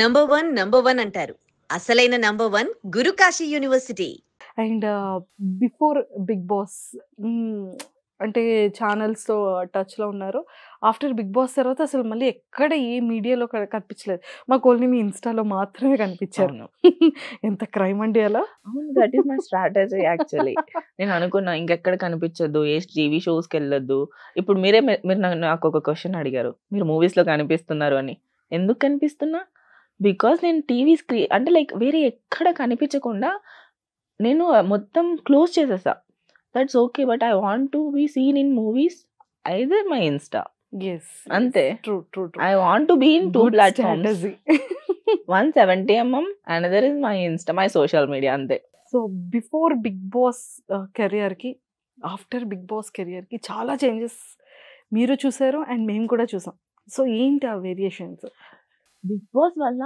Number one అంటారు. అసలైన number one Guru Kashi university. And before Bigg Boss అంటే ఛానల్స్తో టచ్లో ఉన్నారు. ఆఫ్టర్ బిగ్ బాస్ తర్వాత అసలు మళ్ళీ ఎక్కడ ఏ మీడియాలో కనిపించలేదు. మాకు ఓన్లీ మీ ఇన్స్టాలో మాత్రమే కనిపించారు. అవును. ఎంత క్రైమ్ అండి అలా. అవును. That is my strategy actually. నేను అనుకున్నా ఇంకెక్కడ కనిపించొద్దు, ఏ టీవీ షోస్‌కి వెళ్ళొద్దు. ఇప్పుడు మీరు నాకు ఒక క్వెషన్ అడిగారు. మీరు మూవీస్‌లో కనిపిస్తున్నారు అని. ఎందుకు కనిపిస్తున్నా? బికాజ్ నేను టీవీ అంటే లైక్ వేరే ఎక్కడ కనిపించకుండా నేను మొత్తం క్లోజ్ చేసేసా. That's okay. But I want to be seen in movies either my insta. అంతే. True true true. I want to be in 2 good platforms. Strategy. One 70mm, another is my Insta, my social media అంతే. So before Bigg Boss కెరియర్కి after big Boss కెరియర్కి చాలా changes మీరు చూసారు and మేము కూడా చూసాం. సో ఏంటి ఆ వేరియేషన్స్? బిగ్ బాస్ వల్ల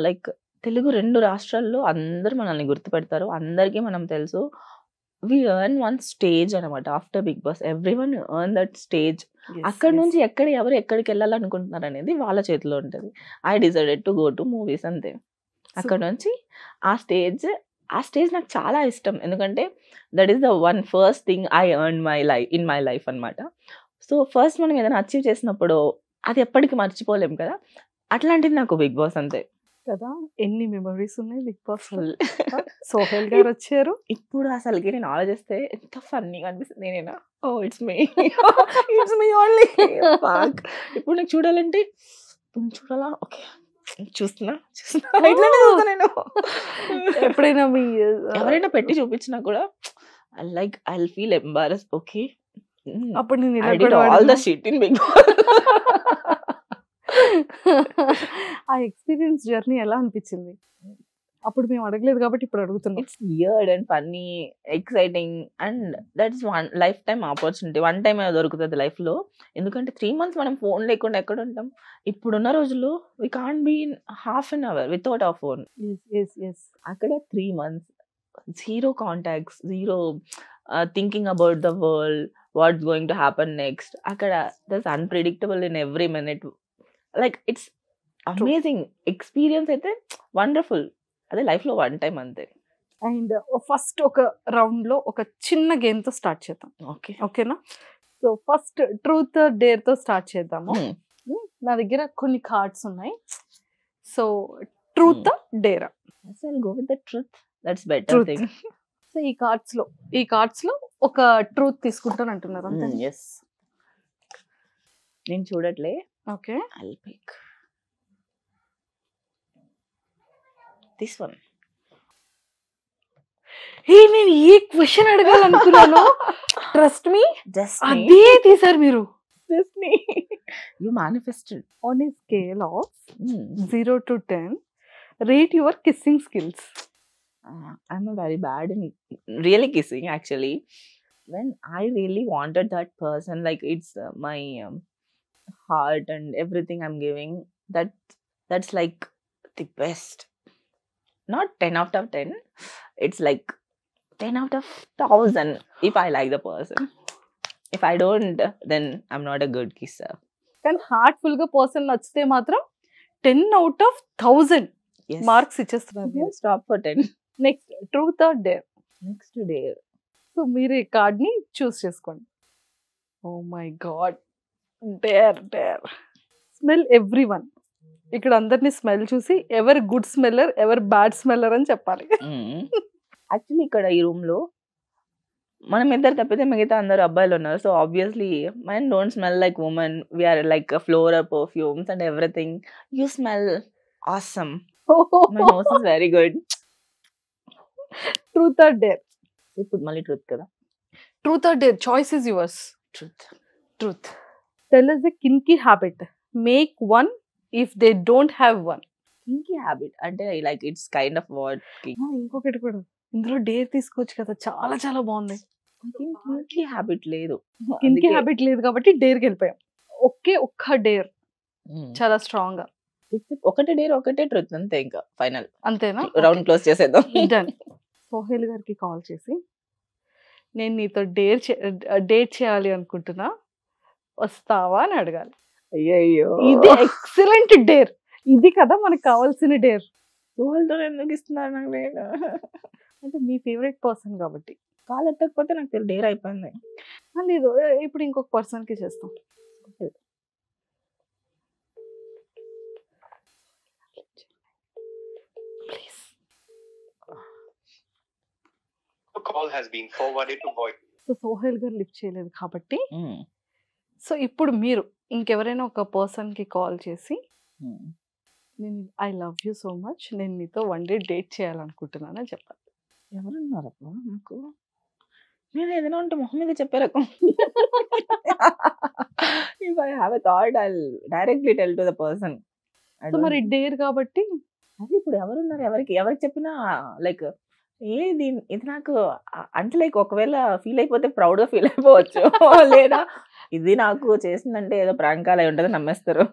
లైక్ తెలుగు 2 రాష్ట్రాల్లో అందరూ మనల్ని గుర్తుపెడతారు. అందరికీ మనం తెలుసు. వి ఎర్న్ వన్ స్టేజ్ అనమాట. After big boss everyone earn that stage. అక్కడ నుంచి ఎవరు ఎక్కడికి వెళ్ళాలనుకుంటున్నారు అనేది వాళ్ళ చేతిలో ఉంటుంది. I decided to go to movies అంతే. అక్కడ నుంచి ఆ స్టేజ్ నాకు చాలా ఇష్టం. ఎందుకంటే that is the one first thing I earn in my life అనమాట. సో ఫస్ట్ మనం ఏదైనా అచీవ్ చేసినప్పుడు అది ఎప్పటికీ మర్చిపోలేం కదా. అట్లాంటిది నాకు బిగ్ బాస్ అంతే కదా. ఎన్ని మెమరీస్ ఉన్నాయి బిగ్ బాస్. సోహెల్ గారు వచ్చారు. ఇప్పుడు అసలుకి నేను ఆలోచిస్తే ఎంత ఫన్నీగా అనిపిస్తుంది. నేనేనా ఓ ఇట్స్ మీ ఓన్లీ. ఇప్పుడు నాకు చూడాలంటే చూడాలా ఓకే చూస్తున్నా ఇట్లానే చూస్తా నేను. ఎప్పుడైనా మీ ఎవరైనా పెట్టి చూపించినా కూడా like I feel embarrass. Okay అప్పుడు నేను I did all the shit in big boss. ఆ ఎక్స్పీరియన్స్ జర్నీ ఎలా అనిపించింది? అప్పుడు మేము అడగలేదు కాబట్టి ఇప్పుడు అడుగుతున్నాం. It's weird and funny, exciting and that's one life time opportunity. One time దొరుకుతుంది లైఫ్లో. ఎందుకంటే 3 months మనం ఫోన్ లేకుండా ఎక్కడ ఉంటాం? ఇప్పుడున్న రోజుల్లో we can't be in half an hour without our phone. అక్కడ 3 months zero contacts, zero thinking about the world, what's going to happen next. అక్కడ that's unpredictable in every minute. Like it's amazing experience. అయితే wonderful. అదే లైఫ్లో one time అంతే. And first ఒక రౌండ్లో ఒక చిన్న గేమ్తో స్టార్ట్ చేద్దాం. ఓకేనా? సో ఫస్ట్ ట్రూత్ డేర్తో స్టార్ట్ చేద్దాము. నా దగ్గర కొన్ని కార్డ్స్ ఉన్నాయి. So truth dare. I'll go with the truth. That's better thing. So ఈ కార్డ్స్లో ఒక ట్రూత్ తీసుకుంటాను అంటున్నారు అంతే. Yes. నేను చూడట్లే. Okay. I'll pick this one. నేను ఈ క్వశ్చన్ అడగాలనుకున్నాను. ట్రస్ట్ మీ, అదే తీసారు మీరు. You manifested. On a scale of 0 to 10, rate your kissing skills. I'm a very bad in really kissing actually. When I really wanted that person, like it's my heart and everything I'm giving, that's like the best. Not 10 out of 10. It's like 10 out of 1,000 if I like the person. If I don't, then I'm not a good kisser. కానీ heartful గా person నచ్చితే మాత్రం 10 out of 1,000 Yes. Marks ఇచ్చేస్తున్నారు. Don't stop for 10. Next truth or dare. Next to dare. So మీరు ఈ card ని choose చేసుకోండి. Oh my god, dare. Smell everyone. ఇక్కడ అందరినీ స్మెల్ చూసి ఎవరు గుడ్ స్మెల్లర్, ఎవరు బ్యాడ్ స్మెల్లర్ అని చెప్పాలి. యాక్చువల్లీ ఇక్కడ ఈ రూమ్ లో మనం ఇద్దరు తప్పితే మిగతా అందరు అబ్బాయిలు ఉన్నారు. So obviously men don't smell like women. We are like floral perfumes and everything. You smell awesome. My nose is very good. Truth or dare. ఇప్పుడు మళ్ళీ ట్రూత్ కదా. Truth or dare, choice is yours. Truth. Tell us a kinky habit. Make one if they don't have one. Kinky habit అంటే like it's kind of what. ఇంకొకటి కూడా ఇందులో dare తీసుకోవచ్చు కదా. చాలా చాలా బాగుంది. కింకీ హ్యాబిట్ లేదు. కింకీ హ్యాబిట్ లేదు కాబట్టి డేర్కి వెళ్ళిపోయాం. ఒక్క డేర్ చాలా స్ట్రాంగ్ గా. ఒకటే డేర్ ఒకటే ట్రూత్ అంతే. ఇంకా ఫైనల్ అంతేనా? రౌండ్ క్లోజ్ చేసేద్దాం. డన్. సోహెల్ గారికి కాల్ చేసి నేను నీతో డేట్ చేయాలి అనుకుంటున్నా, వస్తావా అని అడగాలి. అయ్యో ఇది ఎక్సలెంట్ డేర్. ఇది కదా మనకు కావాల్సిన డేర్. సోహెల్తో ఎందుకు ఇస్తున్నారు నాకు డేర్? అంటే మీ ఫేవరెట్ పర్సన్ కాబట్టి. కాల్ ఎత్తకపోతే నాకు డేర్ అయిపోయింది. లేదు ఇప్పుడు ఇంకొక పర్సన్ కి చేస్తాం. Please. Call has been forwarded to voice. So Sohel garu lift చేయలేదు కాబట్టి సో ఇప్పుడు మీరు ఇంకెవరైనా ఒక పర్సన్ కి కాల్ చేసి నేను I love you so much, నేను నీతో 1 డే డేట్ చేయాలనుకుంటున్నాను అని చెప్పాలి. ఎవరున్నారబ్బా నాకు? నేను ఏదైనా ఉంటే మొహం మీద చెప్పే రకం. If I have a thought I directly tell to the person. So మరి డేర్ కాబట్టి అది ఇప్పుడు ఎవరున్నారు, ఎవరికి చెప్పినా లైక్ ఏది ఇది నాకు అంటే లైక్ ఒకవేళ ఫీల్ అయిపోతే ప్రౌడ్ గా ఫీల్ అయిపోవచ్చు. లేదా ఇది నాకు చేసిందంటే ఏదో ప్రాంక్ కాల్ అయి ఉంటుంది నమ్మేస్తారు.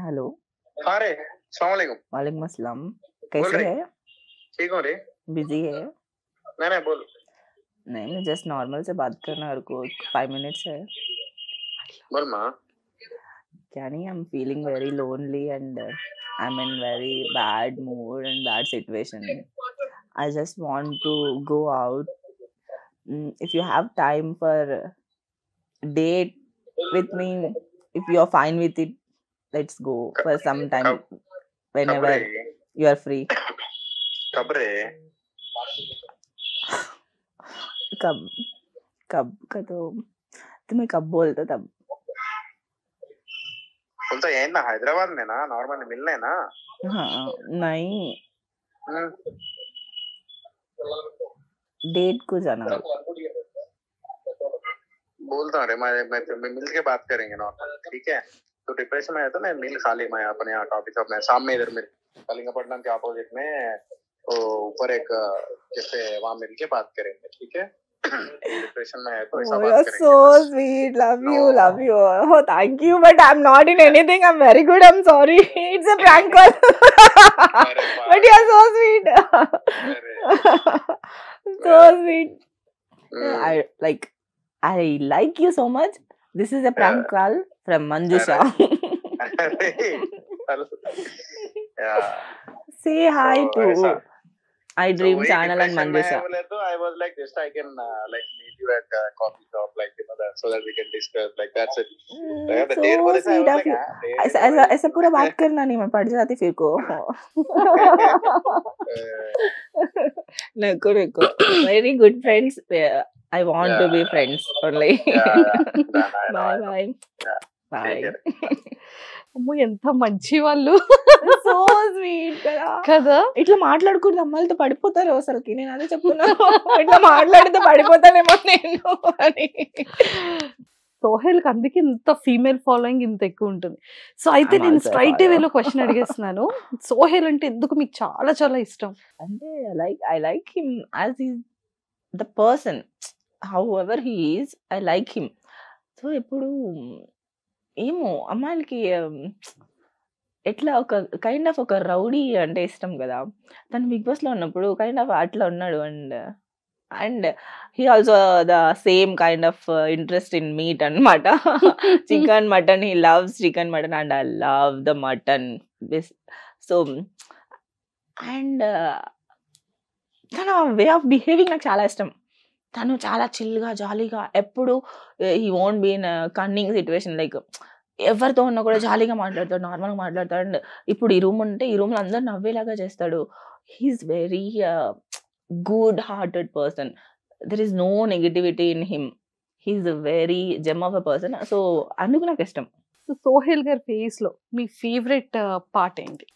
हेलो हाँ रे, अस्सलाम वालेकुम। वालेकुम अस्सलाम, बोल कैसे रहे? है? ठीक हो रे? बिजी है? नहीं बोल। नहीं मैं जस्ट नॉर्मल से बात करना और को 5 मिनट्स है। बोल माँ। क्या नहीं, I am feeling very lonely and I'm in very bad mood and bad situation. I just want to go out. If you have time for date with me, if you're fine with it, let's go for some time whenever you are free. कब रे? कब कब का तो तुम्हें कब बोलता तब? बोलता यही ना, हैदराबाद में ना नॉर्मली मिलने ना। हाँ नहीं डेट को जाना। बोलता हूँ रे, मैं मिल के बात करेंगे नॉर्मल, ठीक है? तो डिप्रेशन में है तो मैं मिल खाली मैं अपने यहाँ कॉफी शॉप में सामने इधर में कलिंगपट्टनम के अपोजिट में तो ऊपर एक कैफे, वहाँ मिल के बात करेंगे, ठीक है? डिप्रेशन में है तो ऐसा बात करेंगे। So sweet, love you. Oh, thank you, but I'm not in anything. I'm very good. I'm sorry. It's a prank call. But you're so sweet. So sweet. I like you so much. This is a prank call from Manjusha. Yeah. Say hi to ऐसा। I Dream वही channel and depression में है Manjusha. बोले तो I was like just I can like meet you at a coffee shop, like you know that, so that we can discuss, like that's it. Yeah, the date So बोले तो I sweet was of like you. हाँ, date ऐसा पूरा बात करना नहीं, मैं पड़ जाती फिर को. Neko. Very good friends. I want to be friends only. Bye. Bye. అమ్మో ఎంత మంచి వాళ్ళు. So sweet కదా. కదా ఇట్లా మాట్లాడకూడదు, అమ్మాయిలతో పడిపోతారు అసలుకి. నేను అదే చెప్తున్నా, ఇట్లా మాట్లాడితే పడిపోతానేమో నేను అని. సోహెల్ కి అందుకే ఇంత ఫీమేల్ ఫాలోయింగ్ ఇంత ఎక్కువ ఉంటుంది. సో అయితే నేను స్ట్రైట్ వేలో క్వశ్చన్ అడిగేస్తున్నాను, సోహెల్ అంటే ఎందుకు మీకు చాలా చాలా ఇష్టం? అంటే I like him as he's the person, however he is, I like him. So ఎప్పుడు ఏమో అమ్మాయిలకి ఎట్లా ఒక కైండ్ ఆఫ్ ఒక రౌడీ అంటే ఇష్టం కదా. తను బిగ్ బాస్ లో ఉన్నప్పుడు కైండ్ ఆఫ్ అట్లా ఉన్నాడు. And he also the same kind of interest in meat అన్నమాట. Chicken mutton, he loves chicken mutton and I love the mutton. So and తన వే ఆఫ్ బిహేవింగ్ నాకు చాలా ఇష్టం. తను చాలా చిల్గా జాలీగా, ఎప్పుడు he won't be in cunning situation. Like ఎవరితో ఉన్నా కూడా జాలీగా మాట్లాడతాడు, నార్మల్గా మాట్లాడతాడు. అండ్ ఇప్పుడు ఈ రూమ్ ఉంటే ఈ రూమ్లో అందరు నవ్వేలాగా చేస్తాడు. He's very good hearted person. There is no negativity in him. He's a very gem of a person. So అందుకు నాకు ఇష్టం. సో సోహెల్ గారి ఫేస్ లో మీ ఫేవరెట్ పార్ట్ ఏంటి?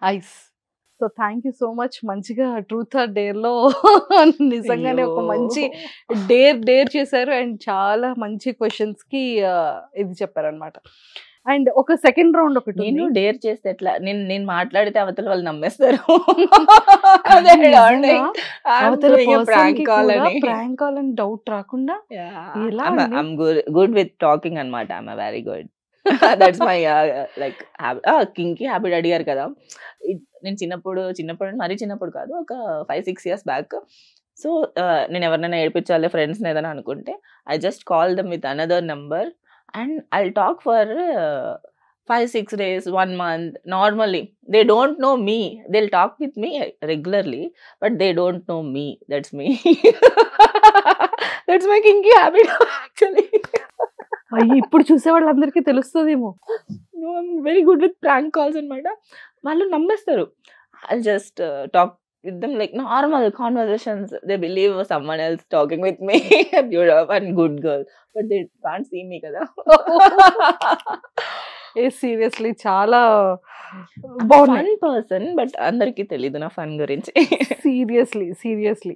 Eyes. So thank you so much. మంచిగా ట్రూత్ ఆర్ డేర్ లో నిజంగానే ఒక మంచి డేర్ చేశారు అండ్ చాలా మంచి క్వశ్చన్స్ కి ఇది చెప్పారనమాట. అండ్ ఒక సెకండ్ రౌండ్ ఒకటి నేను డేర్ చేస్తే ఎట్లా, నేను మాట్లాడితే అవతల వాళ్ళు నమ్మేస్తారు. ప్రాంక్ కాల్ అని డౌట్ రాకుండా ఎలా గుడ్ విత్ టాకింగ్ అన్నమాట. I'm very good. That's my like kinky habit. అడిగారు కదా, నేను చిన్నప్పుడు మరీ చిన్నప్పుడు కాదు, ఒక 5-6 years బ్యాక్ సో నేను ఎవరినైనా ఏడిపించాలి ఫ్రెండ్స్ని ఏదైనా అనుకుంటే I just call them with another number and I talk for 5-6 days, 1 month. Normally, they don't know me. They'll talk with me regularly, but they don't know me. That's me. That's my kinky habit, actually. అయ్యి ఇప్పుడు చూసే వాళ్ళందరికీ తెలుస్తుందేమో. No, I'm very good with prank calls అనమాట. వాళ్ళు నమ్మేస్తారు. I'll just talk with them like normal conversations. They believe someone else talking with me. Beautiful and good girl, but they can't see me కదా. ఏ seriously చాలా బాగున్నాయి. Fun person, but అందరికీ తెలీదు నా fun గురించి. Seriously